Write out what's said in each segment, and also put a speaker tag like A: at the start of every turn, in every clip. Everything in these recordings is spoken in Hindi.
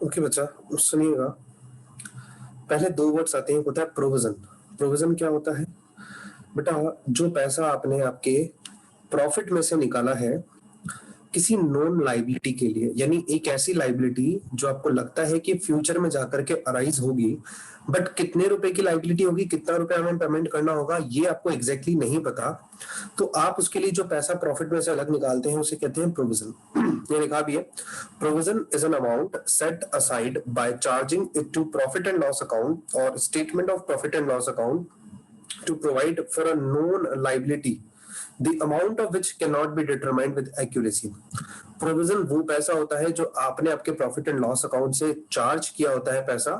A: ओके बच्चा, सुनिएगा। पहले दो वर्ड्स आते हैं, होता है प्रोविजन। प्रोविजन क्या होता है बेटा? जो पैसा आपने आपके प्रॉफिट में से निकाला है किसी नॉन लाइबिलिटी के लिए, यानी एक ऐसी लाइबिलिटी जो आपको लगता है कि फ्यूचर में जाकर के अराइज होगी, बट कितने रुपए की लाइबिलिटी होगी, कितना रुपए हमें पेमेंट करना होगा, ये आपको एग्जैक्टली नहीं पता। तो आप उसके लिए जो पैसा प्रॉफिट में से अलग निकालते हैं उसे कहते हैं प्रोविजन। ये लिखा भी है, provision is an amount set aside by charging it to profit and loss account or statement of profit and loss account to provide for a known liability the amount of which cannot be determined with accuracy। Provision वो पैसा होता है जो आपने आपके प्रॉफिट एंड लॉस अकाउंट से चार्ज किया होता है। पैसा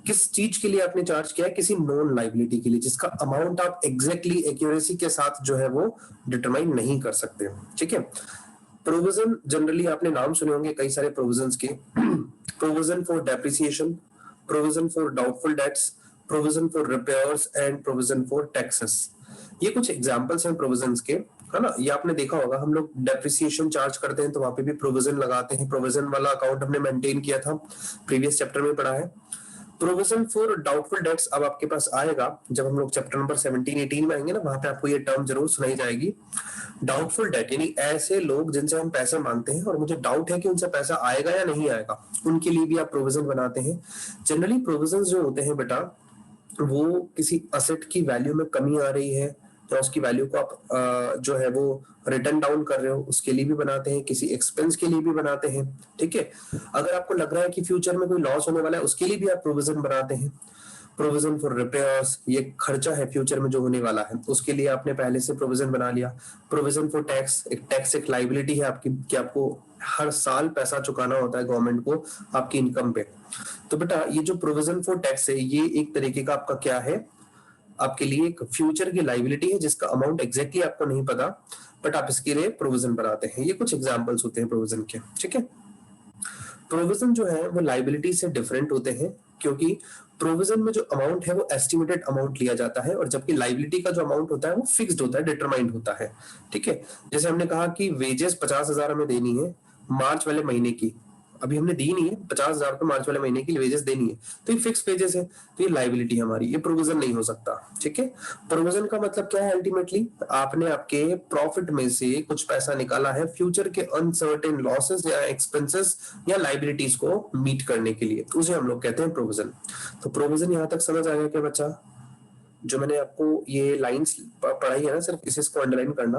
A: किस चीज के लिए आपने चार्ज किया है? किसी नॉन लाइबिलिटी के लिए, जिसका अमाउंट आप एग्जैक्टली एक्यूरेसी के साथ जो है वो डिटरमाइन नहीं कर सकते। ठीक है। प्रोविजन जनरली आपने नाम सुने होंगे कई सारे प्रोविजंस के। Provision for depreciation, provision for doubtful debts, provision for repairs and provision for taxes. ये कुछ एग्जांपल्स हैं प्रोविजंस के, है ना। ये आपने देखा होगा, हम लोग डेप्रिसिएशन चार्ज करते हैं तो वहां पे भी प्रोविजन लगाते हैं। प्रोविजन वाला अकाउंट हमने मेंटेन किया था, प्रीवियस चैप्टर में पढ़ा है। प्रोविजन फॉर डाउटफुल डेट्स अब आपके पास आएगा जब हम लोग चैप्टर नंबर 17-18 में आएंगे ना, वहां पे आपको ये टर्म जरूर सुनाई जाएगी। डाउटफुल डेट यानी ऐसे लोग जिनसे हम पैसे मांगते हैं और मुझे डाउट है कि उनसे पैसा आएगा या नहीं आएगा, उनके लिए भी आप प्रोविजन बनाते हैं। जनरली प्रोविजन जो होते हैं बेटा, वो किसी असेट की वैल्यू में कमी आ रही है तो उसकी वैल्यू को आप जो है वो रिटर्न डाउन कर रहे हो, उसके लिए भी बनाते हैं। किसी एक्सपेंस के लिए भी बनाते हैं। ठीक है। अगर आपको लग रहा है कि फ्यूचर में कोई लॉस होने वाला है, उसके लिए भी आप प्रोविजन बनाते हैं। प्रोविजन फॉर रिपेयर्स, ये खर्चा है फ्यूचर में जो होने वाला है, उसके लिए आपने पहले से प्रोविजन बना लिया। प्रोविजन फॉर टैक्स, एक लाइबिलिटी है आपकी कि आपको हर साल पैसा चुकाना होता है गवर्नमेंट को आपकी इनकम पे। तो बेटा ये जो प्रोविजन फॉर टैक्स है, ये एक तरीके का आपका क्या है, आपके लिए एक फ्यूचर की लाइबिलिटी है जिसका अमाउंट एग्जैक्टली आपको नहीं पता, बट आप इसके लिए प्रोविजन बनाते हैं। ये कुछ एग्जांपल्स होते हैं प्रोविजन के। ठीक है। प्रोविजन जो है वो लाइबिलिटी से डिफरेंट होते हैं, क्योंकि प्रोविजन में जो अमाउंट है वो एस्टिमेटेड अमाउंट लिया जाता है, और जबकि लाइबिलिटी का जो अमाउंट होता है वो फिक्स्ड होता है, डिटरमाइंड होता है। ठीक है। जैसे हमने कहा कि वेजेस 50,000 हमें देनी है मार्च वाले महीने की, अभी हमने दी नहीं है 50,000 रुपए मार्च वाले महीने की वेजेस देनी है, तो ये फिक्स वेजेस है, तो ये लाइबिलिटी हमारी, ये प्रोविजन नहीं हो सकता। ठीक है। प्रोविजन का मतलब क्या है? अल्टीमेटली आपने आपके प्रॉफिट में से कुछ पैसा निकाला है फ्यूचर के अनसर्टेन लॉसेस या एक्सपेंसेस या लाइबिलिटीज को मीट करने के लिए, उसे हम लोग कहते हैं प्रोविजन। तो प्रोविजन यहां तक समझ आ गया क्या बच्चा? जो मैंने आपको ये लाइंस पढ़ाई है ना, सिर्फ इसको अंडरलाइन करना।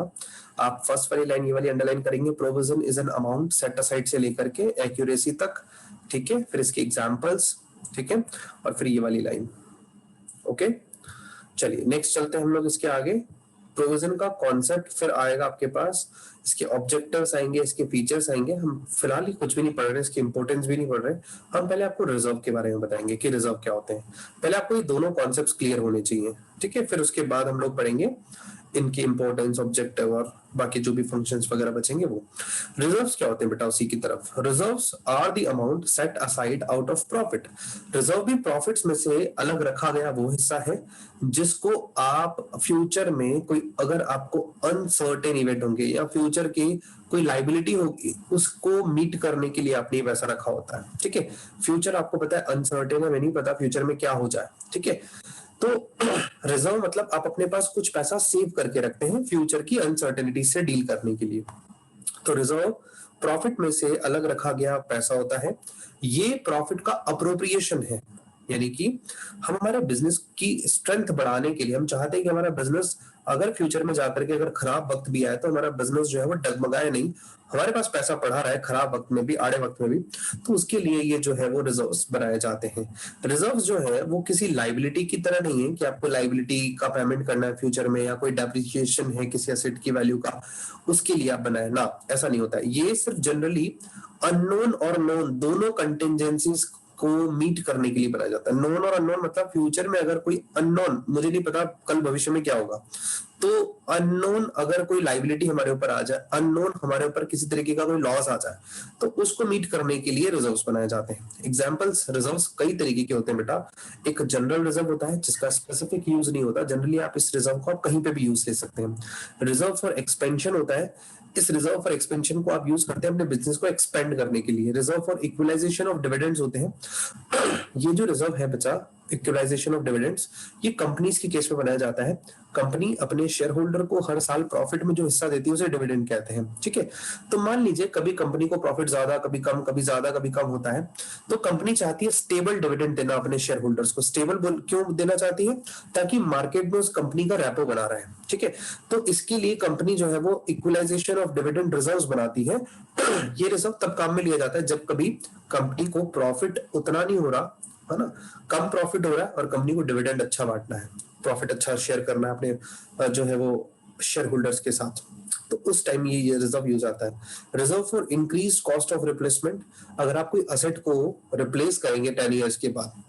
A: आप फर्स्ट वाली लाइन ये वाली अंडरलाइन करेंगे, provision is an amount set aside से लेकर के एक्यूरेसी तक। ठीक है। फिर इसके एग्जांपल्स, ठीक है, और फिर ये वाली लाइन। ओके, चलिए नेक्स्ट चलते हैं हम लोग इसके आगे। प्रोविजन का कॉन्सेप्ट फिर आएगा आपके पास, इसके ऑब्जेक्टिव्स आएंगे, इसके फीचर्स आएंगे। हम फिलहाल ही कुछ भी नहीं पढ़ रहे, इसकी इंपॉर्टेंस भी नहीं पढ़ रहे। हम पहले आपको रिजर्व के बारे में बताएंगे कि रिजर्व क्या होते हैं। पहले आपको ये दोनों कॉन्सेप्ट्स क्लियर होने चाहिए। ठीक है। फिर उसके बाद हम लोग पढ़ेंगे इनकी इंपॉर्टेंस, ऑब्जेक्टिव और बाकी जो भी फंक्शंस वगैरह बचेंगे वो। रिजर्व्स क्या होते हैं बेटा? उसी की तरफ, reserves are the amount set aside out of profit. Reserve भी प्रॉफिट्स में से अलग रखा गया वो हिस्सा है जिसको आप फ्यूचर में कोई, अगर आपको अनसर्टेन इवेंट होंगे या फ्यूचर की कोई लाइबिलिटी होगी, उसको मीट करने के लिए आपने पैसा रखा होता है। ठीक है। फ्यूचर आपको पता है अनसर्टेन है, मैं नहीं पता फ्यूचर में क्या हो जाए। ठीक है। तो रिजर्व मतलब आप अपने पास कुछ पैसा सेव करके रखते हैं फ्यूचर की अनसर्टेनिटी से डील करने के लिए। तो रिजर्व प्रॉफिट में से अलग रखा गया पैसा होता है। ये प्रॉफिट का अप्रोप्रिएशन है, यानी कि हम हमारे बिजनेस की स्ट्रेंथ बढ़ाने के लिए हम चाहते हैं कि हमारा बिजनेस अगर फ्यूचर में जाकर के अगर खराब वक्त भी आए तो हमारा बिजनेस जो है वो डगमगाए नहीं, हमारे पास पैसा पड़ा रहा है खराब वक्त में भी, आड़े वक्त में भी। तो उसके लिए ये जो है वो रिजर्व्स बनाए जाते हैं। रिजर्व्स जो है वो किसी लाइबिलिटी की तरह नहीं है कि आपको लाइबिलिटी का पेमेंट करना है फ्यूचर में, या कोई डेप्रिसिएशन है किसी एसेट की वैल्यू का, उसके लिए आप बनाए ना, ऐसा नहीं होता है। ये सिर्फ जनरली अननोन और नोन दोनों कंटिजेंसीज को मीट करने के लिए बनाया जाता है। नोन और अननोन मतलब फ्यूचर में अगर कोई अननोन, मुझे नहीं पता कल भविष्य में क्या होगा, तो अननोन अगर कोई लाइबिलिटी हमारे ऊपर आ जाए, अननोन हमारे ऊपर किसी तरीके का कोई लॉस आ जाए, तो उसको मीट करने के लिए रिजर्व्स बनाए जाते हैं। एग्जांपल्स रिजर्व्स कई तरीके के होते हैं बेटा। एक जनरल रिजर्व होता है जिसका स्पेसिफिक यूज नहीं होता, जनरली आप इस रिजर्व को आप कहीं पे भी यूज ले सकते हैं। रिजर्व फॉर एक्सपेंशन होता है, इस रिजर्व फॉर एक्सपेंशन को आप यूज करते हैं अपने बिजनेस को एक्सपेंड करने के लिए। Reserve for equalisation of dividends होते हैं। ये जो रिजर्व है बच्चा, इक्वलाइजेशन ऑफ डिविडेंड्स, ये कंपनीज के केस में बनाया जाता है। कंपनी अपने शेयर होल्डर को हर साल प्रॉफिट में जो हिस्सा देती है उसे डिविडेंड कहते हैं, ठीक है। तो मान लीजिए कभी कंपनी को प्रॉफिट ज्यादा, कभी कम, कभी ज्यादा, कभी कम होता है, तो कंपनी चाहती है स्टेबल डिविडेंड देना अपने शेयर होल्डर्स को। स्टेबल क्यों देना चाहती है? ताकि मार्केट में उस कंपनी का रेपो बना रहे, ठीक है। तो इसके लिए कंपनी जो है वो इक्वलाइजेशन ऑफ डिविडेंड रिजर्व्स बनाती है। ये रिजर्व तब काम में लिया जाता है जब कभी कंपनी को प्रॉफिट उतना नहीं हो रहा है ना, कम प्रॉफिट हो रहा है और कंपनी को डिविडेंड अच्छा बांटना है, प्रॉफिट अच्छा शेयर करना है अपने जो है वो शेयर होल्डर्स के साथ, तो उस टाइम ये रिजर्व यूज आता है। Reserve for increase cost of replacement, अगर आप कोई असेट को रिप्लेस करेंगे 10 इयर्स के बाद,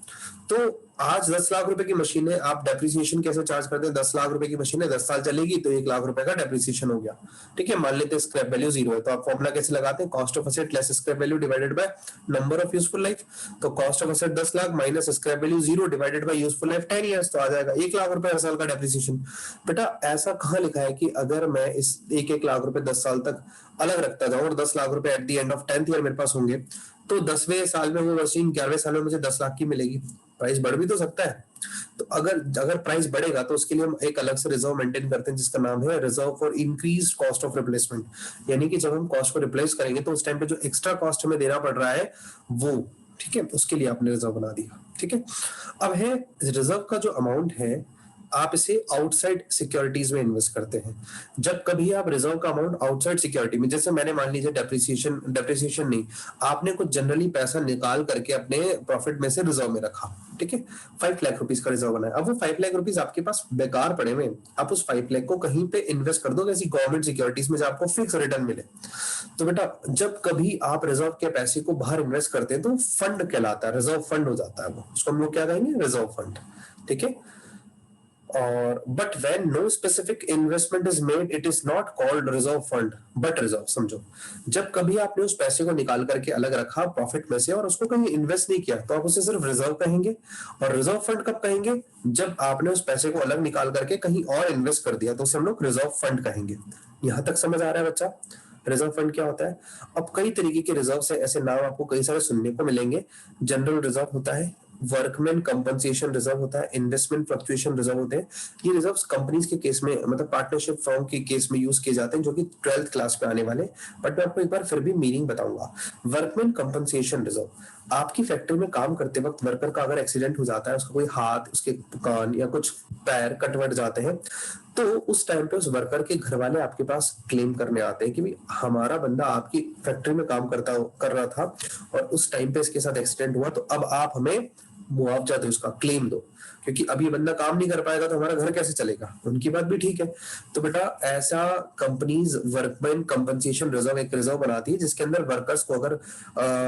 A: तो आज 10 लाख रुपए की मशीन है, आप डेप्रिसिएशन कैसे चार्ज करते हैं? 10 लाख रुपए की मशीन है, 10 साल चलेगी तो 1 लाख रुपए का डेप्रिसिएशन हो गया, ठीक है। मान लेते हैं स्क्रैप वैल्यू 0 है, तो आप फॉर्मूला कैसे लगाते हैं? Cost of asset less scrap value divided by number of useful life. तो cost of asset 10 lakh minus scrap value 0 divided by useful life 10 years, तो आ जाएगा 1 लाख रुपए हर साल का डेप्रिसिएशन। बेटा ऐसा कहां लिखा है कि अगर मैं इस 1 लाख रुपए 10 साल तक अलग रखता जाऊं और 10 लाख रुपए at the end of 10th year मेरे पास होंगे, तो 10वें साल में वो मशीन 11वें साल में मुझे 10 लाख की मिलेगी। प्राइस बढ़ भी तो सकता है। तो अगर प्राइस बढ़ेगा तो उसके लिए हम एक अलग से रिजर्व मेंटेन करते हैं जिसका नाम है reserve for increased cost of replacement. यानी कि जब हम कॉस्ट को रिप्लेस करेंगे तो उस टाइम पे जो एक्स्ट्रा कॉस्ट हमें देना पड़ रहा है वो, ठीक है, उसके लिए आपने रिजर्व बना दिया, ठीक है। अब है रिजर्व का जो अमाउंट है, आप इसे आउटसाइड सिक्योरिटीज में इन्वेस्ट करते हैं। जब कभी आप रिजर्व का अमाउंट आउटसाइड सिक्योरिटी में, जैसे मैंने मान लीजिए डेप्रिसिएशन नहीं, आपने कुछ जनरली पैसा निकाल करके अपने प्रॉफिट में से रिजर्व में रखा, ठीक है, 5 लाख रुपीस का रिजर्व बनाया। अब वो 5 लाख रुपीस आपके पास बेकार पड़े हुए, आप उस 5 लाख को कहीं पे इन्वेस्ट कर दो, ऐसी गवर्नमेंट सिक्योरिटीज में जब आपको फिक्स रिटर्न मिले। तो बेटा जब कभी आप रिजर्व के पैसे को बाहर इन्वेस्ट करते हैं तो फंड कहलाता है, रिजर्व फंड हो जाता है वो, उसको हम लोग क्या कहेंगे? रिजर्व फंड, ठीक है। और but when no specific investment is made it is not called reserve fund but reserve. समझो, जब कभी आपने उस पैसे को निकाल करके अलग रखा प्रॉफिट में से और उसको कहीं इन्वेस्ट नहीं किया तो आप उसे सिर्फ रिजर्व कहेंगे। और रिजर्व फंड कब कहेंगे? जब आपने उस पैसे को अलग निकाल करके कहीं और इन्वेस्ट कर दिया तो उसे हम लोग रिजर्व फंड कहेंगे। यहां तक समझ आ रहा है बच्चा? रिजर्व फंड क्या होता है? अब कई तरीके के रिजर्व है, ऐसे नाम आपको कई सारे सुनने को मिलेंगे। जनरल रिजर्व होता है, वर्कमैन कंपनसेशन रिजर्व होता है, इन्वेस्टमेंट फ्लक्चुएशन रिजर्व होते हैं। ये रिजर्व्स कंपनीज के केस में, मतलब पार्टनरशिप फर्म के केस में यूज किए जाते हैं, जो कि 12th क्लास में आने वाले, बट मैं आपको एक बार फिर भी मीनिंग बताऊंगा। वर्कमैन कंपनसेशन रिजर्व, आपकी फैक्ट्री में काम करते वक्त वर्कर का अगर एक्सीडेंट हो जाता है, उसका कोई हाथ, उसके कान या कुछ पैर कटवट जाते हैं, तो उस टाइम पे उस वर्कर के घर वाले आपके पास क्लेम करने आते हैं कि भाई हमारा बंदा आपकी फैक्ट्री में काम कर रहा था और उस टाइम पे इसके साथ एक्सीडेंट हुआ, तो अब आप हमें मुआवजा दो, उसका क्लेम दो, क्योंकि अब ये बंदा काम नहीं कर पाएगा तो हमारा घर कैसे चलेगा। उनकी बात भी ठीक है। तो बेटा ऐसा कंपनीज वर्कमैन कंपनसेशन रिजर्व एक रिजर्व बनाती है जिसके अंदर वर्कर्स को अगर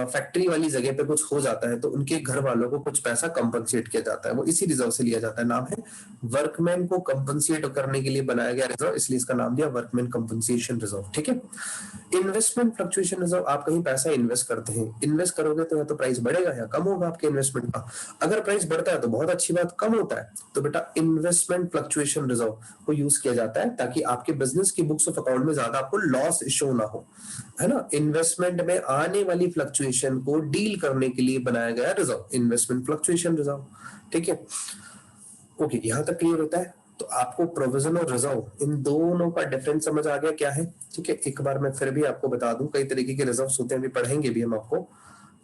A: फैक्ट्री वाली जगह पे कुछ हो जाता है तो उनके घर वालों को कुछ पैसा कंपनसेट किया जाता है, वो इसी रिजर्व से लिया जाता है। नाम है वर्कमैन को कंपनसेट करने के लिए बनाया गया रिजर्व, इसलिए इसका नाम दिया वर्कमैन कंपनसेशन रिजर्व, ठीक है। इन्वेस्टमेंट फ्लक्चुएशन रिजर्व, आप कहीं पैसा इन्वेस्ट करते हैं, इन्वेस्ट करोगे तो या तो प्राइस बढ़ेगा या कम होगा आपके इन्वेस्टमेंट का। अगर प्राइस बढ़ता है तो बहुत अच्छी बात, कम होता है तो बेटा इन्वेस्टमेंट फ्लक्चुएशन रिजर्व को यूज किया जाता है ताकि आपके बिजनेस की बुक्स ऑफ अकाउंट में ज्यादा आपको लॉस इशू ना हो, है ना। इन्वेस्टमेंट में आने वाली फ्लक्चुएशन को डील करने के लिए बनाया गया रिजर्व, इन्वेस्टमेंट फ्लक्चुएशन रिजर्व, ठीक है। ओके, यहां तक क्लियर होता है? तो आपको प्रोविजन और रिजर्व इन दोनों का डिफरेंस समझ आ गया क्या है? ठीक है, एक बार मैं फिर भी आपको बता दूं, कई तरीके के रिजर्व्स होते हैं, अभी पढ़ेंगे भी हम आपको,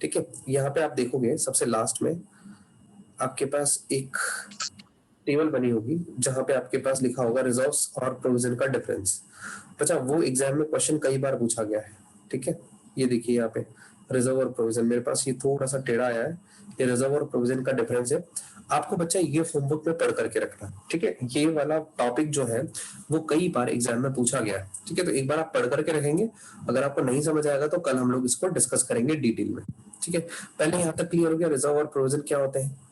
A: ठीक है। यहाँ पे आप देखोगे सबसे लास्ट में आपके पास एक टेबल बनी होगी जहां पे आपके पास लिखा होगा रिजर्व्स और प्रोविजन का डिफरेंस। अच्छा, वो एग्जाम में क्वेश्चन कई बार पूछा गया है, ठीक है। ये देखिए यहाँ पे रिजर्व और प्रोविजन, मेरे पास ये थोड़ा सा टेढ़ा आया है, ये रिजर्व और प्रोविजन का डिफरेंस है। आपको बच्चा ये होमवर्क में पढ़ करके रखना, ठीक है। ये वाला टॉपिक जो है वो कई बार एग्जाम में पूछा गया है, ठीक है। तो एक बार आप पढ़ करके रखेंगे, अगर आपको नहीं समझ आएगा तो कल हम लोग इसको डिस्कस करेंगे डिटेल में, ठीक है। पहले यहाँ तक क्लियर हो गया रिजर्व और प्रोविजन क्या होते हैं।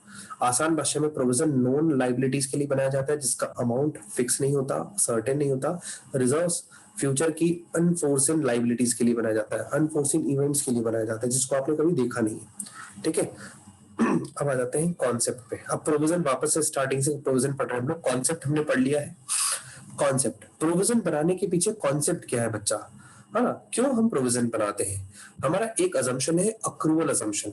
A: आसान भाषा में प्रोविजन नॉन लाइबिलिटीज के लिए बनाया जाता है जिसका अमाउंट फिक्स नहीं होता, सर्टेन नहीं होता। रिजर्व्स फ्यूचर की अनफोर्सिन लाइबिलिटीज के लिए बनाया जाता है, अनफोर्सिन इवेंट्स के लिए बनाया जाता है जिसको आपने कभी देखा नहीं है। ठीक है, अब आ जाते हैं कॉन्सेप्ट पे। अब प्रोविजन वापस से स्टार्टिंग से प्रोविजन पढ़ रहे हैं हम लोग। कॉन्सेप्ट हमने पढ़ लिया है। कॉन्सेप्ट, प्रोविजन बनाने के पीछे कॉन्सेप्ट क्या है बच्चा? हाँ, क्यों हम प्रोविजन बनाते हैं? हमारा एक अजम्पशन है अक्रूवल अजम्पशन,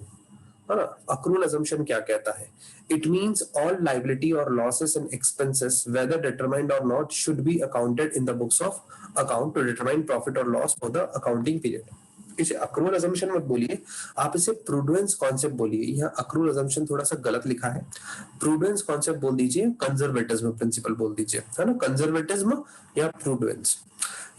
A: है ना। अक्रूवल अजम्पशन क्या कहता है? It means all liability or losses and expenses whether determined or not should be accounted in the books of account to determine profit और loss for the accounting period. इसे अक्रूवल अजम्पशन मत बोलिए, आप इसे प्रूडेंस कॉन्सेप्ट बोलिए। यहाँ अक्रूवल अजम्पशन थोड़ा सा गलत लिखा है, प्रूडेंस कॉन्सेप्ट बोल दीजिए, कंजर्वेटिज्म प्रिंसिपल बोल दीजिए, है ना। कंजर्वेटिज्म या प्रूडेंस,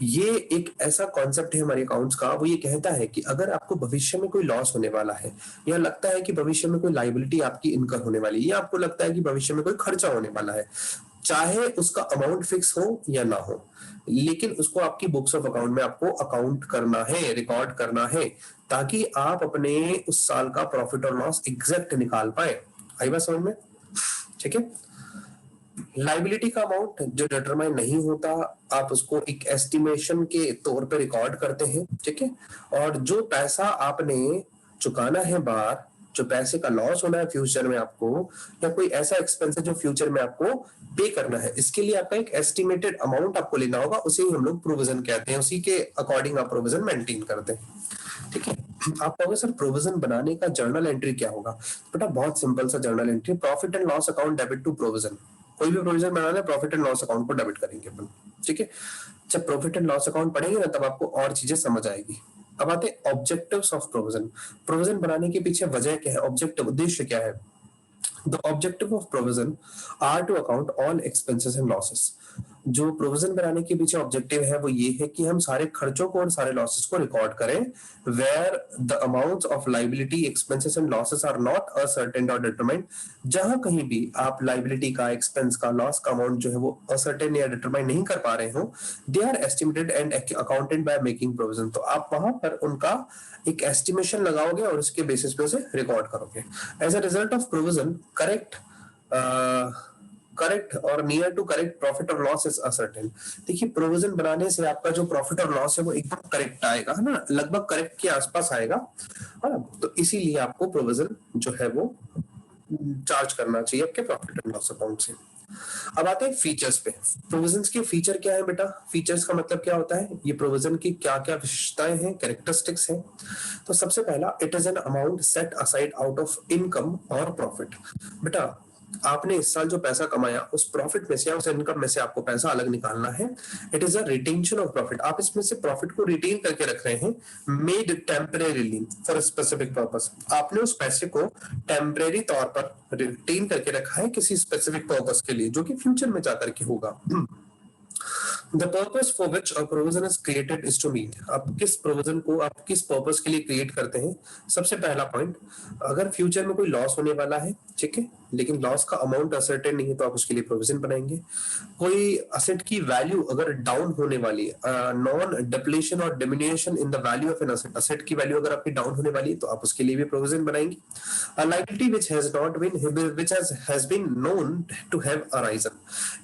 A: ये एक ऐसा कॉन्सेप्ट है हमारे अकाउंट्स का। वो ये कहता है कि अगर आपको भविष्य में कोई लॉस होने वाला है, या लगता है कि भविष्य में कोई लायबिलिटी आपकी इनकर होने वाली है, या आपको लगता है कि भविष्य में कोई खर्चा होने वाला है, चाहे उसका अमाउंट फिक्स हो या ना हो, लेकिन उसको आपकी बुक्स ऑफ अकाउंट में आपको अकाउंट करना है, रिकॉर्ड करना है, ताकि आप अपने उस साल का प्रॉफिट और लॉस एग्जैक्ट निकाल पाए। आई बात समझ में? ठीक है। लाइबिलिटी का अमाउंट जो डिटरमाइन नहीं होता, आप उसको एक एस्टिमेशन के तौर पे रिकॉर्ड करते हैं। ठीक है। और जो पैसा आपने चुकाना है बाहर, जो पैसे का लॉस होना है फ्यूचर में आपको, या कोई ऐसा एक्सपेंस है जो फ्यूचर में आपको पे करना है, इसके लिए आपका एक एस्टिमेटेड अमाउंट आपको लेना होगा, उसे ही हम लोग प्रोविजन कहते हैं। उसी के अकॉर्डिंग आप प्रोविजन मेंटेन करते हैं। ठीक है। आप कहोगे सर प्रोविजन बनाने का जर्नल एंट्री क्या होगा? बेटा बहुत सिंपल सा journal entry, profit and loss account debit to provision. कोई भी प्रोविजन बनाना है, प्रॉफिट एंड लॉस अकाउंट को डेबिट करेंगे अपन। ठीक है। जब प्रॉफिट एंड लॉस अकाउंट पढ़ेंगे ना, तब आपको और चीजें समझ आएगी। अब आते हैं ऑब्जेक्टिव्स ऑफ प्रोविजन। प्रोविजन बनाने के पीछे वजह क्या है, ऑब्जेक्टिव, उद्देश्य क्या है? The objective of provision are to account all expenses and losses. जो प्रोविजन बनाने के पीछे ऑब्जेक्टिव है वो ये है कि हम सारे खर्चों को और सारे लॉसेस को रिकॉर्ड करें, where the amounts of liability, expenses and losses are not ascertain और डिटरमाइंड। जहां कहीं भी आप लाइबिलिटी का, एक्सपेंस का, लॉस का अमाउंट जो है वो असर्टेन या डिटरमाइन नहीं कर पा रहे हो, they are estimated and accounted by making provision. तो आप वहां पर उनका एक एस्टिमेशन लगाओगे और उसके बेसिस पे उसे रिकॉर्ड करोगे। As a result of provision, correct और नियर टू करेक्ट प्रॉफिट और लॉस इज असर्टेन। देखिए प्रोविजन बनाने से आपका जो प्रॉफिट और लॉस है वो एकदम करेक्ट आएगा, है ना, लगभग करेक्ट के आसपास आएगा, है ना। तो इसीलिए आपको प्रोविजन जो है वो चार्ज करना चाहिए आपके प्रॉफिट एंड लॉस अकाउंट से। अब आते हैं फीचर्स पे। प्रोविजंस के फीचर क्या है बेटा? फीचर्स का मतलब क्या होता है? ये प्रोविजन की क्या क्या विशेषताएं हैं, कैरेक्टरिस्टिक्स हैं। तो सबसे पहला, it is an amount set aside out of income or profit. बेटा आपने इस साल जो पैसा कमाया, उस प्रॉफिट में से या उस इनकम में से आपको पैसा अलग निकालना है। It is a retention of profit. आप इसमें से प्रॉफिट को रिटेन करके रख रहे हैं, made temporarily for specific purpose. आपने उस पैसे को टेम्परेरी तौर पर रिटेन करके रखा है किसी स्पेसिफिक पर्पस के लिए, जो कि फ्यूचर में जाकर के होगा। The purpose for which a provision is created is to meet। आप किस प्रोविजन को आप किस पर्पस के लिए क्रिएट करते हैं? सबसे पहला पॉइंट, अगर फ्यूचर में कोई लॉस होने वाला है, ठीक है, लेकिन लॉस का अमाउंट असर्टेन नहीं है, तो आप उसके लिए प्रोविजन बनाएंगे। कोई असेट की वैल्यू अगर डाउन होने वाली है, नॉन डिप्लेशन और diminishing in the value of an asset, asset की वैल्यू अगर आपकी डाउन होने वाली है तो आप उसके लिए भी प्रोविजन बनाएंगे। A liability which has been known to have arisen,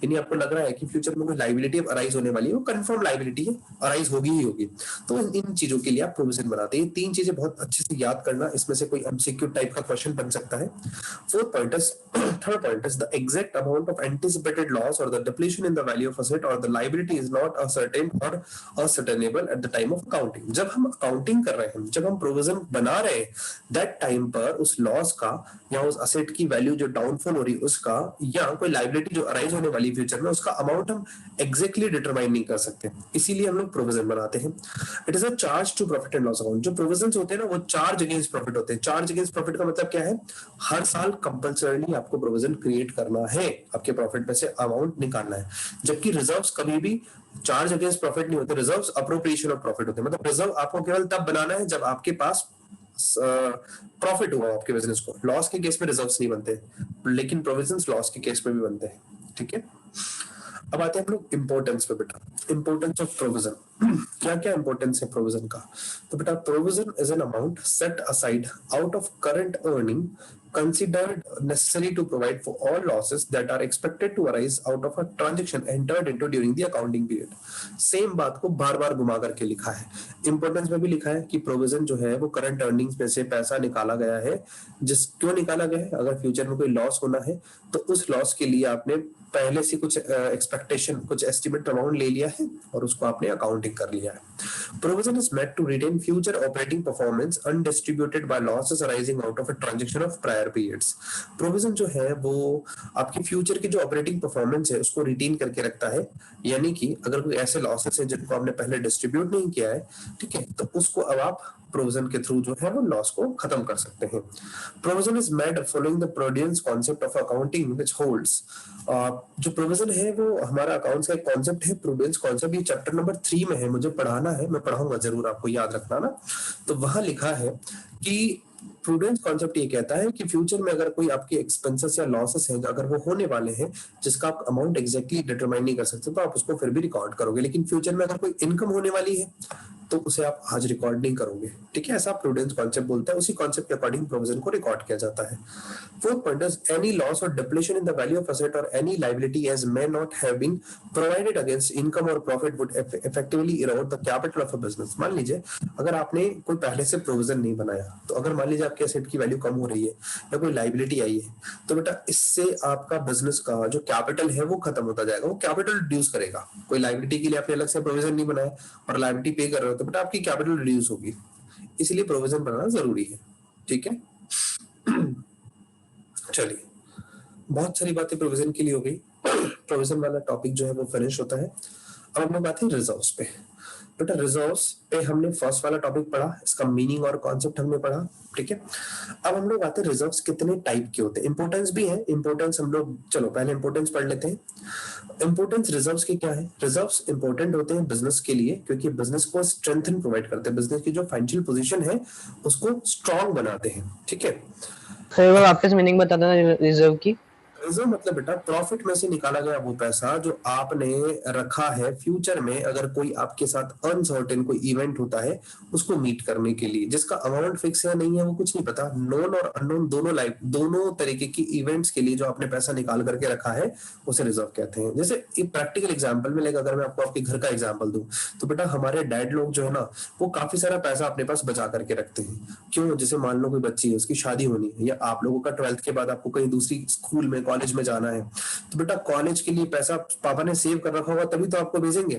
A: यानी आपको लग रहा है कि फ्यूचर में कोई लाइबिलिटी अराइज होने वाली है, वो कंफर्म लाइबिलिटी है, अराइज होगी ही होगी, तो इन चीजों के लिए आप प्रोविजन बनाते हैं। तीन चीजें बहुत अच्छे से याद करना, इसमें से कोई एमसीक्यू टाइप का क्वेश्चन बन सकता है। Third point is the exact amount of anticipated loss or the depletion in the value of asset or the liability is not ascertain or ascertainable at the time of accounting. जब हम अकाउंटिंग कर रहे हैं, जब हम प्रोविजन बना रहे हैं, दैट टाइम पर उस लॉस का या उस असेट की वैल्यू जो डाउनफॉल हो रही है उसका, या कोई लाइबिलिटी जो अराइज होने वाली फ्यूचर में, उसका अमाउंट हम एग्जैक्टली डिटरमाइन नहीं कर सकते, इसीलिए हम लोग प्रोविजन बनाते हैं। It is a charge to profit and loss account. जो प्रोविजंस होते हैं ना, वो चार्ज अगेंस्ट प्रॉफिट होते हैं। चार्ज अगेंस्ट प्रॉफिट का मतलब क्या है? हर साल कंपल्सरीली आपको प्रोविजन क्रिएट करना है, आपके प्रॉफिट में से अमाउंट निकालना है। जबकि रिजर्व्स कभी भी चार्ज अगेंस्ट प्रॉफिट नहीं होते, रिजर्व्स अप्रोप्रिएशन ऑफ प्रॉफिट होते हैं। मतलब रिजर्व आपको केवल तब बनाना है जब आपके पास प्रॉफिट हुआ आपके बिजनेस को। लॉस के केस में रिजर्व्स नहीं बनते, लेकिन प्रोविजंस लॉस के केस में भी बनते हैं। ठीक है। अब आते हैं हम लोग इंपॉर्टेंस पे बेटा। इंपॉर्टेंस ऑफ प्रोविजन, क्या क्या इंपॉर्टेंस है प्रोविजन का? तो बेटा provision is an amount set aside out of current earning considered necessary to provide for all losses that are expected to arise out of a transaction entered into during the accounting period. Same बात को बार बार घुमा करके लिखा है, इंपॉर्टेंस में भी लिखा है कि प्रोविजन जो है वो करंट अर्निंग्स में से पैसा निकाला गया है, जिस क्यों निकाला गया है, अगर फ्यूचर में कोई लॉस होना है तो उस लॉस के लिए आपने पहले से कुछ एक्सपेक्टेशन, कुछ एस्टिमेट अमाउंट ले लिया है और उसको आपने अकाउंटिंग कर लिया है। Provision is made to retain future operating performance undistributed by losses arising out of a transaction of prior periods. Provision जो है वो आपकी फ्यूचर की जो ऑपरेटिंग परफॉर्मेंस है उसको रिटेन करके रखता है, यानी कि अगर कोई ऐसे लॉसेस हैं जिनको आपने पहले डिस्ट्रीब्यूट नहीं किया है, ठीक है, तो उसको अब आप प्रोविजन के थ्रू जो है वो लॉस को खत्म कर सकते हैं। Provision is made following the prudence concept of accounting which holds. जो प्रोविजन है वो हमारा अकाउंट्स का एक कॉन्सेप्ट है, प्रूडेंस कॉन्सेप्ट, ये चैप्टर नंबर 3 में है, मुझे पढ़ाना है, मैं पढ़ाऊंगा जरूर, आपको याद रखना ना। तो वहां लिखा है कि प्रूडेंस कॉन्सेप्ट ये कहता है कि फ्यूचर में अगर कोई आपके एक्सपेंसेस या लॉसेस हैं अगर वो होने वाले हैं जिसका आप अमाउंट एग्जैक्टली डिटरमाइन नहीं कर सकते तो आप उसको फिर भी रिकॉर्ड करोगे, लेकिन फ्यूचर में अगर कोई इनकम होने वाली है तो उसे आप आज रिकॉर्ड नहीं करोगे, ठीक है, ऐसा प्रूडेंस कॉन्सेप्ट बोलता है। उसी कॉन्सेप्ट के अकॉर्डिंग प्रोविजन को रिकॉर्ड किया जाता है। Fourth point is any loss or depletion in the value of asset or any liability as may not have been provided against income or profit would effectively erode the capital of a business. मान लीजिए अगर आपने कोई पहले से प्रोविजन नहीं बनाया, तो अगर मान लीजिए आपके एसेट की वैल्यू कम हो रही है या कोई लायबिलिटी आई है, तो बेटा इससे आपका बिजनेस का जो कैपिटल है वो खत्म होता जाएगा, वो कैपिटल रिड्यूस करेगा। कोई लायबिलिटी के लिए आपने अलग से प्रोविजन नहीं बनाया और लायबिलिटी पे कर रहे हो तो बेटा आपकी कैपिटल रिड्यूस होगी, इसलिए प्रोविजन बनाना जरूरी है, ठीक है। चलिए, बहुत सारी बातें प्रोविजन के लिए हो गई। प्रोविजन वाला टॉपिक जो है वो फिनिश होता है। अब हम लोग आते हैं रिजर्व्स पे। बेटा रिजर्व्स पे हमने फर्स्ट वाला टॉपिक पढ़ा, इसका मीनिंग और कॉन्सेप्ट हमने पढ़ा, ठीक है। अब हम लोग आते हैं रिजर्व्स कितने टाइप के होते हैं, इंपोर्टेंस भी है, इंपोर्टेंस हम लोग, चलो पहले इंपोर्टेंस पढ़ लेते हैं। इंपोर्टेंस रिजर्व्स की क्या है? रिजर्व्स इंपॉर्टेंट होते हैं बिजनेस के लिए क्योंकि बिजनेस को स्ट्रेंथन प्रोवाइड करते हैं, बिजनेस की जो फाइनेंशियल पोजीशन है उसको स्ट्रांग बनाते हैं, ठीक है।
B: सर वो वापस मीनिंग बता देना रिजर्व की।
A: रिजर्व मतलब बेटा प्रॉफिट में से निकाला गया वो पैसा जो आपने रखा है फ्यूचर में अगर कोई आपके साथ अनसर्टेन कोई इवेंट होता है उसको मीट करने के लिए, जिसका अमाउंट फिक्स है नहीं है वो कुछ नहीं पता, नोन और अननोन दोनों तरीके की इवेंट्स के लिए जो आपने पैसा निकाल करके रखा है उसे रिजर्व कहते हैं। जैसे एक प्रैक्टिकल एग्जाम्पल में लेकर, अगर मैं आपको आपके घर का एग्जाम्पल दूं तो बेटा हमारे डैड लोग जो है ना वो काफी सारा पैसा अपने पास बचा करके रखते हैं। क्यों? जैसे मान लो कोई बच्ची है उसकी शादी होनी है या आप लोगों का 12th के बाद आपको कहीं दूसरी स्कूल में कॉलेज में जाना है, तो बेटा कॉलेज के लिए पैसा पापा ने सेव कर रखा होगा तभी तो आपको भेजेंगे,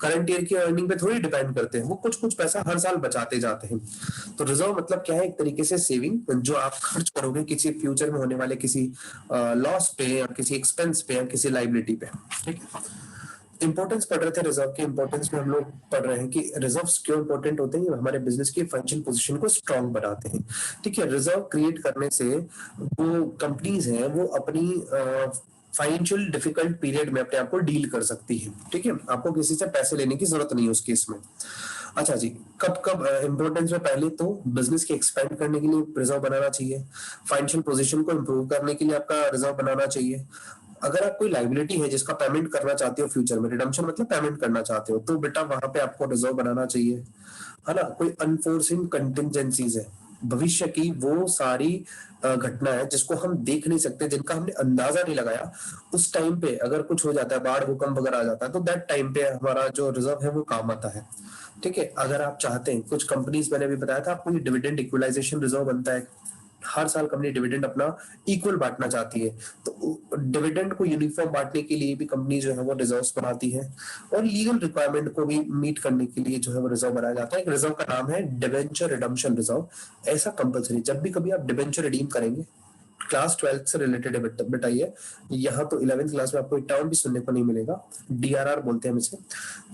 A: करंट ईयर की अर्निंग पे थोड़ी डिपेंड करते हैं, वो कुछ कुछ पैसा हर साल बचाते जाते हैं। तो रिजर्व मतलब क्या है? एक तरीके से सेविंग जो आप खर्च करोगे किसी फ्यूचर में होने वाले किसी लॉस पे या किसी एक्सपेंस पे या किसी लाइबिलिटी पे, ठीक है। इंपॉर्टेंस पढ़ रहे थे रिजर्व के, इंपॉर्टेंस में हम लोग पढ़ रहे हैं कि रिजर्व्स क्यों इंपॉर्टेंट होते हैं, हमारे बिजनेस की फाइनेंशियल पोजीशन को स्ट्रांग बनाते हैं, ठीक है। रिजर्व क्रिएट करने से वो कंपनीज हैं वो अपनी फाइनेंशियल डिफिकल्ट पीरियड में अपने आप को डील कर सकती है, ठीक है। आपको किसी से पैसे लेने की जरूरत नहीं है उस केस में। अच्छा जी, कब कब इंपॉर्टेंस में? पहले तो बिजनेस के एक्सपेंड करने के लिए रिजर्व बनाना चाहिए, फाइनेंशियल पोजीशन को इंप्रूव करने के लिए आपका रिजर्व बनाना चाहिए। अगर आप कोई लाइबिलिटी है जिसका पेमेंट करना चाहते हो फ्यूचर में, रिडम्पशन मतलब पेमेंट करना चाहते हो, तो बेटा वहां पे आपको रिजर्व बनाना चाहिए, है ना। कोई अनफोर्सिन कंटिजेंसीज है, भविष्य की वो सारी घटना है जिसको हम देख नहीं सकते, जिनका हमने अंदाजा नहीं लगाया, उस टाइम पे अगर कुछ हो जाता है, बाढ़ भूकंप वगैरह आ जाता है, तो दैट टाइम पे हमारा जो रिजर्व है वो काम आता है, ठीक है। अगर आप चाहते हैं, कुछ कंपनीज मैंने भी बताया था आपको, डिविडेंड इक्वलाइजेशन रिजर्व बनता है, हर साल कंपनी डिविडेंड अपना इक्वल बांटना चाहती है, तो डिविडेंड को यूनिफॉर्म बांटने के लिए भी कंपनी जो है वो रिजर्व्स बनाती है, और लीगल रिक्वायरमेंट को भी मीट करने के लिए जो है वो रिजर्व बनाया जाता है। एक रिजर्व का नाम है डिबेंचर रिडम्पशन रिजर्व। ऐसा कंपलसरी जब भी कभी आप डिबेंचर रिडीम करेंगे, क्लास 12 से रिलेटेड है बेटा ये, यहाँ तो 11th क्लास में आपको टर्म भी सुनने को नहीं मिलेगा, डीआरआर बोलते हैं हम इसे।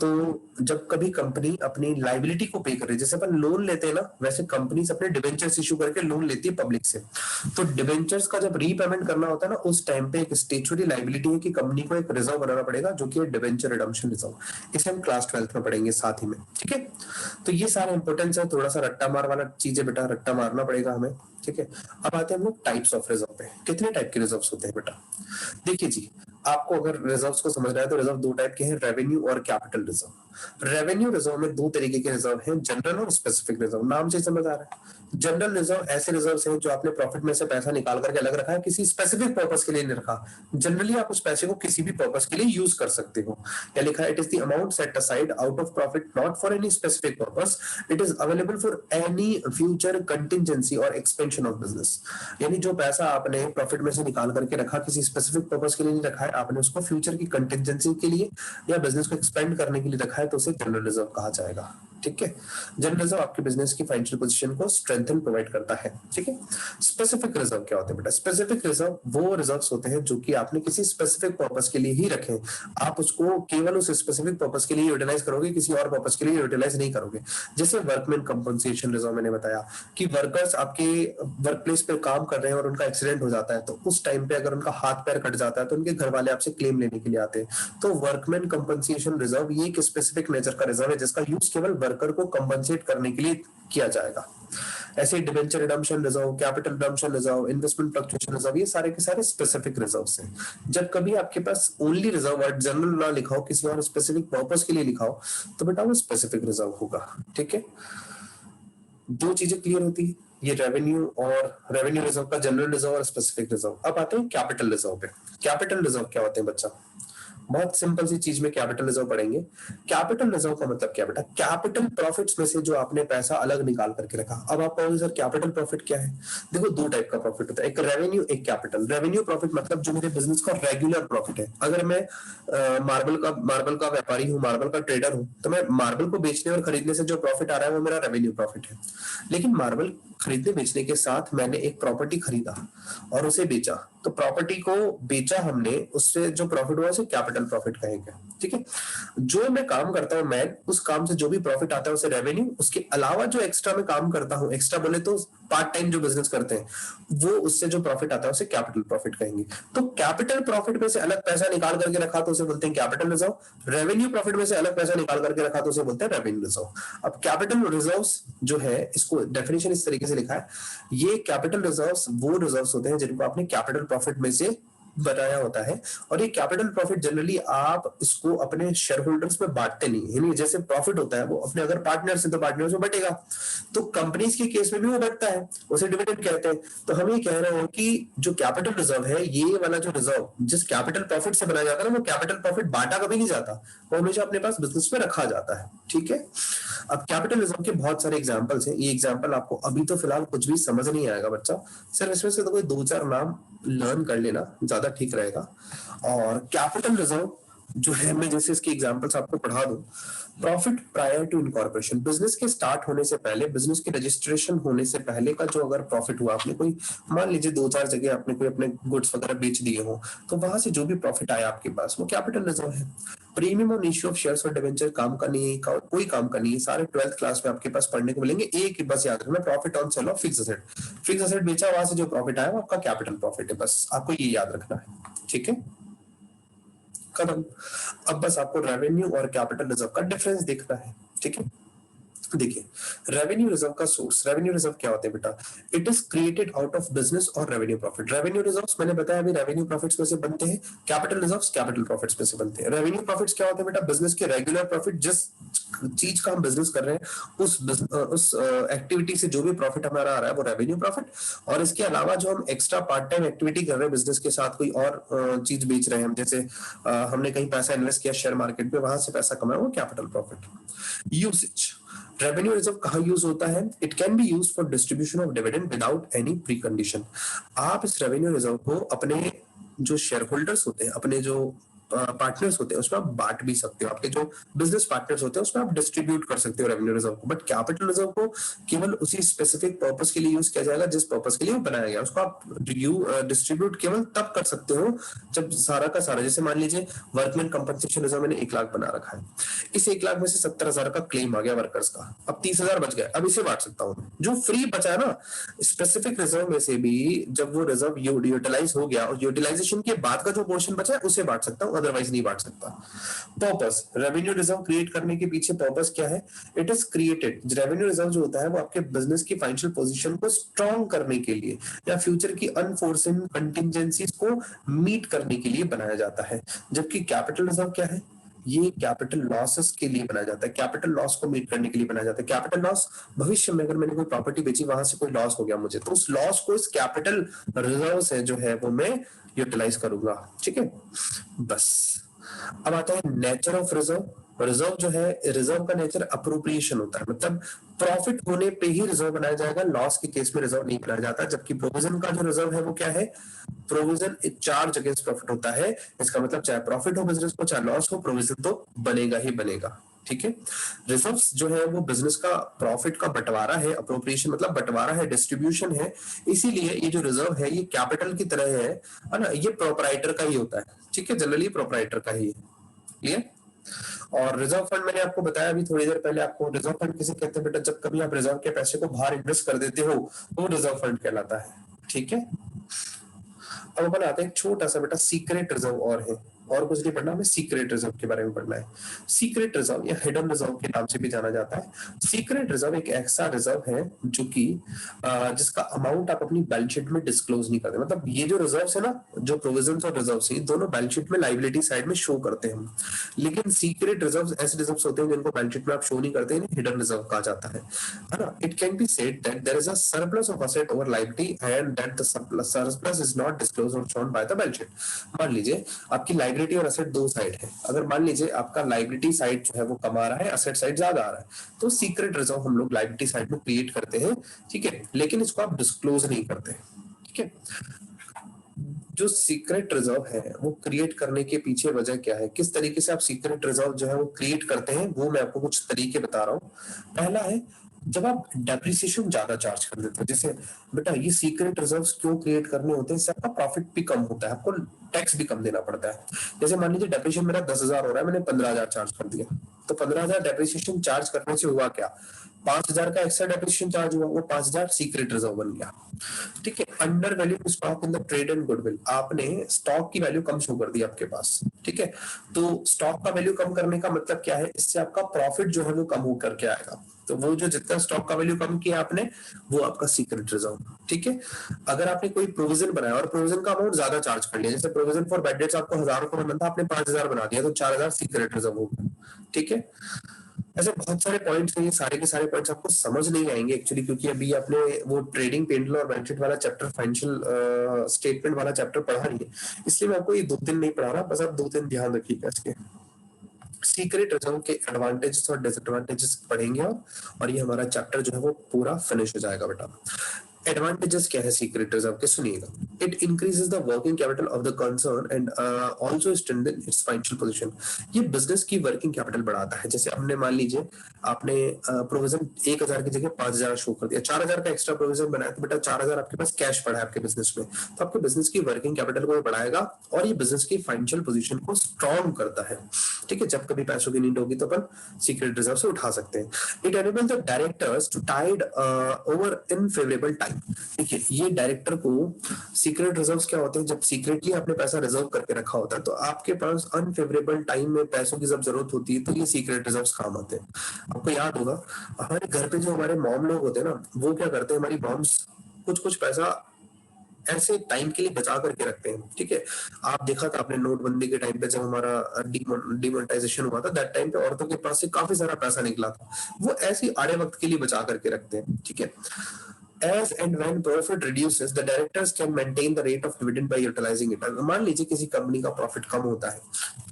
A: तो जब कभी कंपनी अपनी लाइबिलिटी को पे कर रही है, जैसे अपन लोन लेते हैं ना, वैसे कंपनीज अपने डिबेंचर्स इशू करके लोन लेती है पब्लिक से, तो डिबेंचर्स का जब रीपेमेंट करना होता है ना, उस टाइम पे एक स्टेचुटरी लाइबिलिटी है कि कंपनी को एक रिजर्व बनाना पड़ेगा जो कि डिबेंचर रिडम्पशन रिजर्व, इसे हम क्लास 12th में पढ़ेंगे साथ ही में, ठीक है। तो ये सारा इंपोर्टेंस है, थोड़ा सा रट्टा मार वाला चीज है बेटा, रट्टा मारना पड़ेगा हमें, ठीक है। अब आते हैं हम लोग टाइप्स ऑफ रिजर्व पे। कितने टाइप के रिजर्व्स होते हैं बेटा? देखिए जी, आपको अगर रिजर्व्स को समझना है तो रिजर्व दो टाइप के हैं, रेवेन्यू और कैपिटल रिजर्व। रेवेन्यू रिजर्व में दो तरीके के रिजर्व हैं, जनरल और स्पेसिफिक रिजर्व। नाम से समझ आ रहा है। जनरल रिजर्व ऐसे रिजर्व हैं जो आपने प्रॉफिट में से पैसा निकाल करके अलग रखा है, किसी स्पेसिफिक पर्पस के लिए नहीं रखा। जनरली आप उस पैसे को किसी भी पर्पस के लिए यूज कर सकते हो। या लिखा है it is the amount set aside out of profit not for any specific purpose, it is available for any future contingency और एक्सपेंशन ऑफ बिजनेस। यानी जो पैसा आपने प्रॉफिट में से निकाल करके रखा किसी स्पेसिफिक पर्पस के लिए नहीं रखा है, आपने उसको फ्यूचर की कंटिजेंसी के लिए या बिजनेस को एक्सपेंड करने के लिए रखा है, तो उसे जनरल रिजर्व कहा जाएगा। ठीक है, जनरल रिजर्व आपके बिजनेस की फाइनेंशियल पोजीशन को स्ट्रेंथन प्रोवाइड करता है। ठीक है, स्पेसिफिक रिजर्व क्या होते हैं बेटा? स्पेसिफिक रिजर्व वो रिजर्व्स होते हैं जो कि आपने किसी स्पेसिफिक पर्पस के लिए ही रखे, आप उसको केवल उस स्पेसिफिक पर्पस के लिए यूटिलाइज करोगे, किसी और पर्पस के लिए यूटिलाइज नहीं करोगे। जैसे वर्कमैन कंपनसेशन रिजर्व मैंने बताया कि वर्कर्स आपके वर्क प्लेस पे काम कर रहे हैं और उनका एक्सीडेंट हो जाता है, तो उस टाइम पे अगर उनका हाथ पैर कट जाता है तो उनके घर वाले आपसे क्लेम लेने के लिए आते हैं। तो वर्कमैन कंपनसेशन रिजर्व ये एक स्पेसिफिक नेचर का रिजर्व है जिसका यूज केवल वर्कर को कंपनसेट करने के लिए किया जाएगा। ऐसे debenture redemption reserve, capital redemption reserve, investment fluctuation reserve, ये सारे के सारे स्पेसिफिक रिजर्व्स हैं। जब कभी आपके पास ओनली रिजर्व वर्ड जनरल ना लिखा हो, किसी और स्पेसिफिक पर्पस के लिए लिखा हो, तो बेटा वो स्पेसिफिक रिजर्व होगा। ठीक है, दो चीजें क्लियर होती है, ये रेवेन्यू और रेवेन्यू रिजर्व का जनरल रिजर्व और स्पेसिफिक रिजर्व। अब आते हैं कैपिटल रिजर्व पे। कैपिटल रिजर्व क्या होते हैं बच्चा? बहुत सिंपल सी चीज में कैपिटल रिजर्व पढ़ेंगे। कैपिटल रिजर्व का मतलब क्या बेटा? कैपिटल प्रॉफिट्स में से जो आपने पैसा अलग निकाल करके रखा। अब आप कहोगे सर कैपिटल प्रॉफिट क्या है? देखो दो टाइप का प्रॉफिट होता है, एक रेवेन्यू एक कैपिटल। रेवेन्यू प्रॉफिट मतलब जो मेरे बिजनेस का रेगुलर प्रॉफिट है। अगर मैं मार्बल का व्यापारी हूँ, मार्बल का ट्रेडर हूँ, तो मैं मार्बल को बेचने और खरीदने से जो प्रॉफिट आ रहा है वो मेरा रेवेन्यू प्रॉफिट है। लेकिन मार्बल खरीदने बेचने के साथ मैंने एक प्रॉपर्टी खरीदा और उसे बेचा, तो प्रॉपर्टी को बेचा हमने, उससे जो प्रॉफिट हुआ उसे कैपिटल प्रॉफिट कहेंगे। ठीक है, जो मैं काम करता हूं, मैं उस काम से जो भी प्रॉफिट आता है उसे रेवेन्यू, उसके अलावा जो एक्स्ट्रा मैं काम करता हूं, एक्स्ट्रा बोले तो पार्ट टाइम जो बिजनेस करते हैं, वो उससे जो प्रॉफिट आता है उसे कैपिटल प्रॉफिट कहेंगे। तो कैपिटल प्रॉफिट में से अलग पैसा निकाल करके रखा तो उसे बोलते हैं कैपिटल रिजर्व। रेवेन्यू प्रॉफिट में से अलग पैसा निकाल करके रखा तो उसे बोलते हैं रेवेन्यू रिजर्व। अब कैपिटल रिजर्व्स जो है, इसको डेफिनेशन इस तरीके से लिखा है, ये कैपिटल रिजर्व्स वो रिजर्व्स होते हैं जिनको आपने कैपिटल प्रॉफिट में से बनाया होता है। और ये कैपिटल प्रॉफिट जनरली आप इसको अपने शेयर होल्डर्स में बांटते नहीं, यानी जैसे प्रॉफिट होता है वो अपने अगर पार्टनर्स है तो पार्टनर्स में बटेगा, तो कंपनीज के केस में भी वो बढ़ता है, उसे डिविडेंड कहते हैं। तो हम ये कह रहे हैं कि जो कैपिटल रिजर्व है, ये वाला जो रिजर्व जिस कैपिटल प्रॉफिट से बनाया जाता है ना, वो कैपिटल प्रॉफिट बांटा कभी नहीं जाता, वो हमेशा अपने पास बिजनेस में रखा जाता है। ठीक है, अब कैपिटल रिजर्व के बहुत सारे एग्जांपल्स हैं। ये एग्जांपल आपको अभी तो फिलहाल कुछ भी समझ नहीं आएगा बच्चा, सिर्फ इसमें से तो कोई दो चार नाम लर्न कर लेना, ज्यादा ठीक रहेगा। और कैपिटल रिजर्व जो है, मैं जैसे इसके एग्जांपल्स आपको पढ़ा दूं। Profit prior to incorporation, business के स्टार्ट होने से पहले, बिजनेस के रजिस्ट्रेशन होने से पहले का जो अगर प्रॉफिट हुआ, आपने कोई मान लीजिए दो चार जगह आपने कोई अपने गुड्स वगैरह बेच दिए हो, तो वहां से जो भी प्रॉफिट आया आपके पास वो कैपिटल रिजर्व है। प्रीमियम और इश्यू ऑफ शेयर्स और डिवेंचर काम का नहीं है, कोई काम का नहीं है, सारे 12th क्लास में आपके पास पढ़ने को मिलेंगे। एक ही बस याद रखना, profit on sale of fix asset. Fix asset बेचा, वहां से जो प्रॉफिट आया वो आपका कैपिटल प्रॉफिट है, बस आपको ये याद रखना है। ठीक है, खत्म। अब बस आपको रेवेन्यू और कैपिटल रिजर्व का डिफरेंस देखना है। ठीक है, देखिए रेवेन्यू रिजर्व का सोर्स, रेवेन्यू रिजर्व क्या होते हैं बेटा? It is created out of business और रेवेन्यू प्रॉफिट। रेवेन्यू रिजर्व्स मैंने बताया अभी रेवेन्यू प्रॉफिट्स में से बनते हैं, कैपिटल रिजर्व्स कैपिटल प्रॉफिट्स में से बनते हैं। रेवेन्यू प्रॉफिट्स क्या होते हैं बेटा? बिजनेस के रेगुलर प्रॉफिट, जिस चीज का हम बिजनेस कर रहे हैं उस एक्टिविटी से जो भी प्रॉफिट हमारा आ रहा है वो रेवेन्यू प्रॉफिट। और इसके अलावा जो हम एक्स्ट्रा पार्ट टाइम एक्टिविटी कर रहे हैं बिजनेस के साथ, कोई और चीज बेच रहे हैं हम, जैसे हमने कहीं पैसा इन्वेस्ट किया शेयर मार्केट में, वहां से पैसा कमाया, वो capital profit. Usage, revenue reserve कहाँ यूज होता है? It can B use for distribution of dividend without any pre condition. आप इस रेवेन्यू रिजर्व को अपने जो शेयर होल्डर्स होते हैं, अपने जो पार्टनर्स होते हैं, उसमें आप बांट भी सकते हो। आपके जो बिजनेस पार्टनर्स होते हैं उसमें आप डिस्ट्रीब्यूट कर सकते हो रेवेन्यू रिजर्व को। बट कैपिटल रिजर्व को केवल उसी स्पेसिफिक पर्पस के लिए यूज किया जाएगा जिस पर्पस के लिए वो बनाया गया। उसको आप डिस्ट्रीब्यूट केवल तब कर सकते हो जब सारा का सारा, जैसे मान लीजिए वर्कमैन कंपनसेशन रिजर्व मैंने 1 लाख बना रखा है, इस 1 लाख में से 70,000 का क्लेम आ गया वर्कर्स का, अब 30,000 बच गया, अब इसे बांट सकता हूँ। जो फ्री बचा है ना, स्पेसिफिक रिजर्व में से भी जब वो रिजर्व यूटिलाइज हो गया और यूटिलाइजेशन के बाद का जो पोर्शन बचा है उसे बांट सकता हूँ, अदरवाइज नहीं बांट सकता। पर्पस, रेवेन्यू रिजर्व क्रिएट करने के पीछे पर्पस क्या है? It is created, revenue reserve जो होता है वो आपके बिजनेस की फाइनेंशियल पोजीशन को स्ट्रॉन्ग करने के लिए या फ्यूचर की अनफोर्सिन कंटिजेंसीज को मीट करने के लिए बनाया जाता है। जबकि कैपिटल रिजर्व क्या है? ये कैपिटल लॉसेस के लिए बनाया जाता है, कैपिटल लॉस को मीट करने के लिए बनाया जाता है। कैपिटल लॉस, भविष्य में अगर मैंने कोई प्रॉपर्टी बेची, वहां से कोई लॉस हो गया मुझे, तो उस लॉस को इस कैपिटल रिजर्व से जो है वो मैं यूटिलाइज करूंगा। ठीक है, बस। अब आता है नेचर ऑफ रिजर्व। रिजर्व जो है, रिजर्व का नेचर अप्रोप्रिएशन होता है, मतलब प्रॉफिट होने पे ही रिजर्व बनाया जाएगा, लॉस के केस में रिजर्व नहीं बनाया जाता। जबकि प्रोविजन का जो रिजर्व है वो क्या है? प्रोविजन चार्ज अगेंस्ट प्रॉफिट होता है। इसका मतलब चाहे प्रॉफिट हो बिजनेस को, चाहे लॉस हो, प्रोविजन तो बनेगा ही बनेगा। ठीक है, रिजर्व्स जो है वो बिजनेस का प्रॉफिट का बंटवारा है। अप्रोप्रिएशन मतलब बंटवारा है, डिस्ट्रीब्यूशन है। इसीलिए ये जो रिजर्व है ये कैपिटल की तरह है ना, ये प्रोपराइटर का ही होता है। ठीक है, जनरली प्रोपराइटर का ही है। क्लियर? और रिजर्व फंड मैंने आपको बताया अभी थोड़ी देर पहले आपको, रिजर्व फंड किसे कहते हैं बेटा? जब कभी आप रिजर्व के पैसे को बाहर इन्वेस्ट कर देते हो तो रिजर्व फंड कहलाता है। ठीक है, अब अपन आते हैं एक छोटा सा बेटा सीक्रेट रिजर्व और है, और कुछ नहीं पढ़ना, हमें सीक्रेट रिजर्व के बारे में पढ़ना है। सीक्रेट रिजर्व या हिडन रिजर्व के नाम से भी जाना जाता है। सीक्रेट रिजर्व एक ऐसा रिजर्व है जो कि जिसका अमाउंट आप अपनी बैलेंस शीट में डिस्क्लोज नहीं करते। मतलब ये जो रिजर्व है ना, जो प्रोविजंस और रिजर्व है, दोनों बैलेंस शीट में लायबिलिटी साइड में शो करते हैं। लेकिन सीक्रेट रिजर्व ऐसे रिजर्व होते हैं जिनको बैलेंस शीट में आप शो नहीं करते, इन्हें हिडन रिजर्व कहा जाता है ना। It can be said that there is a surplus of asset over liability and that the surplus is not disclosed or shown by the balance sheet. मान लीजिए आपकी लायबिलिटी और असेट दो साइड है। अगर मान लीजिए आपका लायबिलिटी साइड जो है वो कम आ रहा है, असेट साइड ज्यादा आ रहा है, तो सीक्रेट रिजर्व हम लोग लायबिलिटी साइड में क्रिएट करते हैं। ठीक है, लेकिन इसको आप डिस्क्लोज नहीं करते। ठीक है, जो सीक्रेट रिजर्व है वो क्रिएट करने के पीछे वजह क्या है, किस तरीके से आप सीक्रेट रिजर्व जो है वो क्रिएट करते हैं, वो मैं आपको कुछ तरीके बता रहा हूँ। पहला है, जब आप डेप्रिसिएशन ज्यादा चार्ज कर देते हो। जैसे बेटा ये सीक्रेट रिजर्व्स क्यों क्रिएट करने होते हैं? इससे आपका प्रॉफिट भी कम होता है, आपको टैक्स भी कम देना पड़ता है। जैसे मान लीजिए डेप्रिसिएशन मेरा 10,000 हो रहा है, मैंने 15,000 चार्ज कर दिया, तो 15,000 डेप्रिसिएशन चार्ज करने से हुआ क्या? 5,000 का एक्स्ट्रा डेप्रिसिएशन चार्ज हुआ, वो 5,000 सीक्रेट रिजर्व बन गया। ठीक है, under value stock in the trade and goodwill, आपने स्टॉक की वैल्यू कम शो कर दी आपके पास। ठीक है, तो स्टॉक का वैल्यू कम करने का मतलब क्या है? इससे आपका प्रॉफिट जो है वो कम होकर के आएगा। तो वो जो जितना स्टॉक का वैल्यू कम किया आपने, वो आपका सीक्रेट रिजर्व। ठीक है, अगर आपने कोई प्रोविजन बनाया और प्रोविजन का अमाउंट ज्यादा चार्ज कर लिया, जैसे प्रोविजन फॉर बैड डेट्स आपको 1,000 रुपए बनता था, आपने 5,000 बना दिया, तो 4,000 सीक्रेट रिजर्व हो गया। ठीक है, ऐसे बहुत सारे पॉइंट्स हैं, ये सारे के सारे पॉइंट्स आपको समझ नहीं आएंगे एक्चुअली, क्योंकि अभी आपने वो ट्रेडिंग पेंडुलम और बैलेंस शीट वाला चैप्टर, फाइनेंशियल स्टेटमेंट वाला चैप्टर पढ़ा नहीं है, इसलिए मैं आपको ये 2-3 नहीं पढ़ा रहा, बस आप 2-3 ध्यान रखिएगा इसके। सीक्रेट रिजर्व के एडवांटेजेस और डिसएडवांटेजेस पढ़ेंगे और ये हमारा चैप्टर जो है वो पूरा फिनिश हो जाएगा बेटा। एडवांटेजेस क्या है सीक्रेट रिजर्व के, सुनिएगा। It increases the working capital of the concern and also strengthen it's financial position. ये बिजनेस की वर्किंग कैपिटल बढ़ाता है। जैसे हमने मान लीजिए आपने प्रोविजन 1,000 की जगह 5,000 शो कर दिया, 4,000 का एक्स्ट्रा प्रोविजन बनाया, तो बेटा 4,000 आपके पास कैश पड़ा है आपके बिजनेस में, तो आपके बिजनेस की वर्किंग कैपिटल को बढ़ाएगा और ये बिजनेस की फाइनेंशियल पोजीशन को स्ट्रॉन्ग करता है। ठीक है, जब कभी पैसों की नीड होगी तो अपन सीक्रेट रिजर्व से उठा सकते हैं। It enables the directors to tide over unfavourable time. देखिए, ये डायरेक्टर को सीक्रेट रिजर्व्स क्या होते हैं? जब सीक्रेटली आपने पैसा रिजर्व करके रखा होता है, तो आपके पास अनफेवरेबल टाइम में पैसों की जब जरूरत होती है तो ये सीक्रेट रिजर्व्स काम आते हैं। आपको याद होगा हमारे घर पे जो हमारे मॉम लोग होते हैं ना, वो क्या करते हैं, हमारी मॉम्स कुछ कुछ पैसा ऐसे टाइम के लिए बचा करके रखते हैं। ठीक है, आप देखा था आपने नोटबंदी के टाइम पे जब हमारा डिमोनेटाइजेशन हुआ था, दैट टाइम पे औरतों के पास से काफी सारा पैसा निकला था, वो ऐसे आड़े वक्त के लिए बचा करके रखते हैं। ठीक है, as and when profit reduces, the directors can maintain the rate of dividend by utilizing it. मान लीजिए किसी कंपनी का प्रॉफिट कम होता है,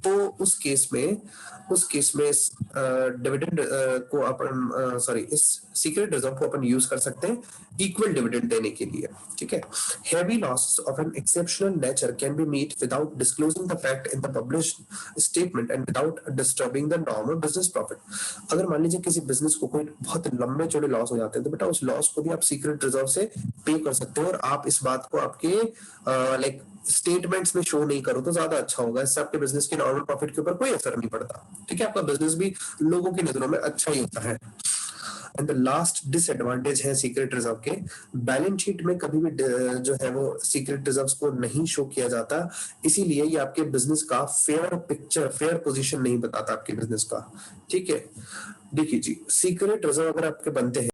A: तो उस केस में डिविडेंड को अपन इस सीक्रेट रिजर्व को अपन यूज कर सकते हैं इक्वल डिविडेंड देने के लिए। ठीक है, heavy losses of an exceptional nature can be made without disclosing the fact in the published statement and without disturbing the normal business profit। अगर मान लीजिए किसी बिजनेस को कोई बहुत लंबे चौड़े लॉस हो जाते हैं, तो बेटा उस लॉस को भी आप सीक्रेट रिजर्व से पे कर सकते हो, और आप इस बात को आपके लाइक स्टेटमेंट्स में शो नहीं करो तो ज्यादा अच्छा होगा। इससे आपके बिजनेस के नॉर्मल प्रॉफिट के ऊपर कोई असर नहीं पड़ता। ठीक है, आपका बिजनेस भी लोगों की नजरों में अच्छा ही होता है। एंड द लास्ट डिसएडवांटेज है सीक्रेट रिजर्व के, बैलेंस शीट में कभी भी जो है वो सीक्रेट रिजर्व्स को नहीं शो किया जाता, इसीलिए ये आपके बिजनेस का फेयर पिक्चर, फेयर पोजीशन नहीं बताता आपके बिजनेस का। ठीक है, देखिए जी, सीक्रेट रिजर्व अगर आपके बनते हैं